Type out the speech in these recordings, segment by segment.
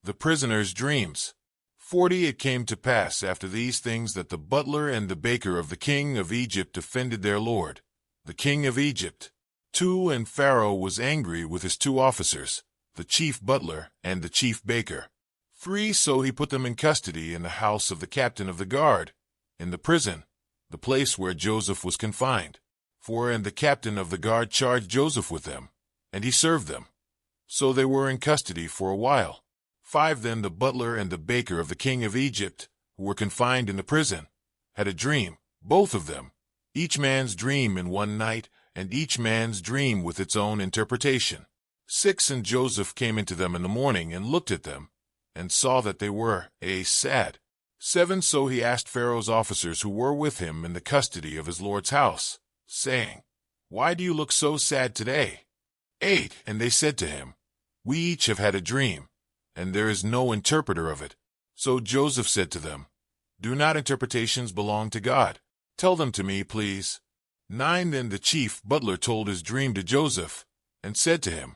The prisoner's dreams. 40 It came to pass after these things that the butler and the baker of the king of Egypt offended their lord, the king of Egypt. 2 And Pharaoh was angry with his 2 officers, the chief butler and the chief baker. 3 So he put them in custody in the house of the captain of the guard, in the prison, the place where Joseph was confined. 4 And the captain of the guard charged Joseph with them, and he served them. So they were in custody for a while. 5 Then the butler and the baker of the king of Egypt, who were confined in the prison, had a dream, both of them, each man's dream in one night, and each man's dream with its own interpretation. 6 And Joseph came into them in the morning and looked at them, and saw that they were sad. 7 So he asked Pharaoh's officers who were with him in the custody of his lord's house, saying, Why do you look so sad today? 8 And they said to him, We each have had a dream, and there is no interpreter of it. So Joseph said to them, Do not interpretations belong to God? Tell them to me, please. 9 Then the chief butler told his dream to Joseph, and said to him,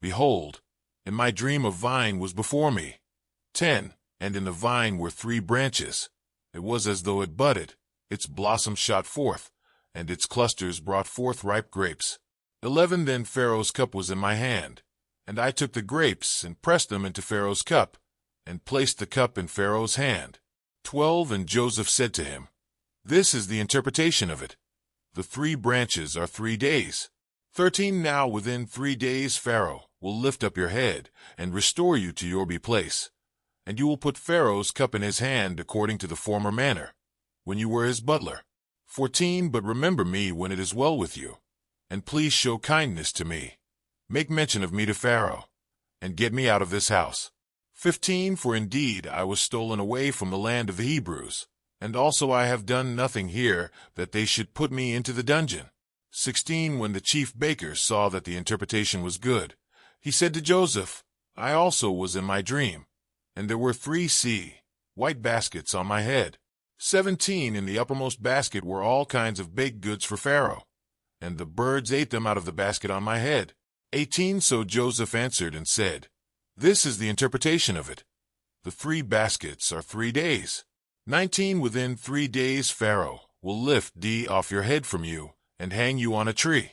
Behold, in my dream a vine was before me. 10 And in the vine were 3 branches. It was as though it budded, its blossoms shot forth, and its clusters brought forth ripe grapes. 11 Then Pharaoh's cup was in my hand, and I took the grapes and pressed them into Pharaoh's cup, and placed the cup in Pharaoh's hand. 12 And Joseph said to him, This is the interpretation of it. The 3 branches are 3 days. 13 Now within 3 days Pharaoh will lift up your head and restore you to your place, and you will put Pharaoh's cup in his hand according to the former manner, when you were his butler. 14 But remember me when it is well with you, and please show kindness to me. Make mention of me to Pharaoh, and get me out of this house. 15 For indeed I was stolen away from the land of the Hebrews, and also I have done nothing here that they should put me into the dungeon. 16 When the chief baker saw that the interpretation was good, he said to Joseph, I also was in my dream, and there were 3 white baskets on my head. 17 In the uppermost basket were all kinds of baked goods for Pharaoh, and the birds ate them out of the basket on my head. 18 So Joseph answered and said, This is the interpretation of it. The 3 baskets are 3 days. 19 Within 3 days Pharaoh will lift thee off your head from you, and hang you on a tree,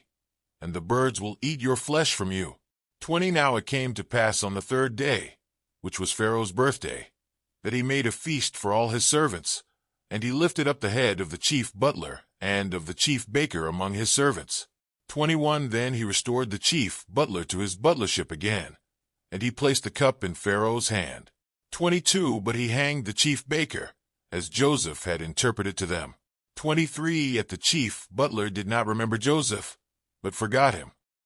and the birds will eat your flesh from you. 20 Now it came to pass on the 3rd day, which was Pharaoh's birthday, that he made a feast for all his servants, and he lifted up the head of the chief butler and of the chief baker among his servants. 21 Then he restored the chief butler to his butlership again, and he placed the cup in Pharaoh's hand. 22 But he hanged the chief baker, as Joseph had interpreted to them. 23 Yet the chief butler did not remember Joseph, but forgot him.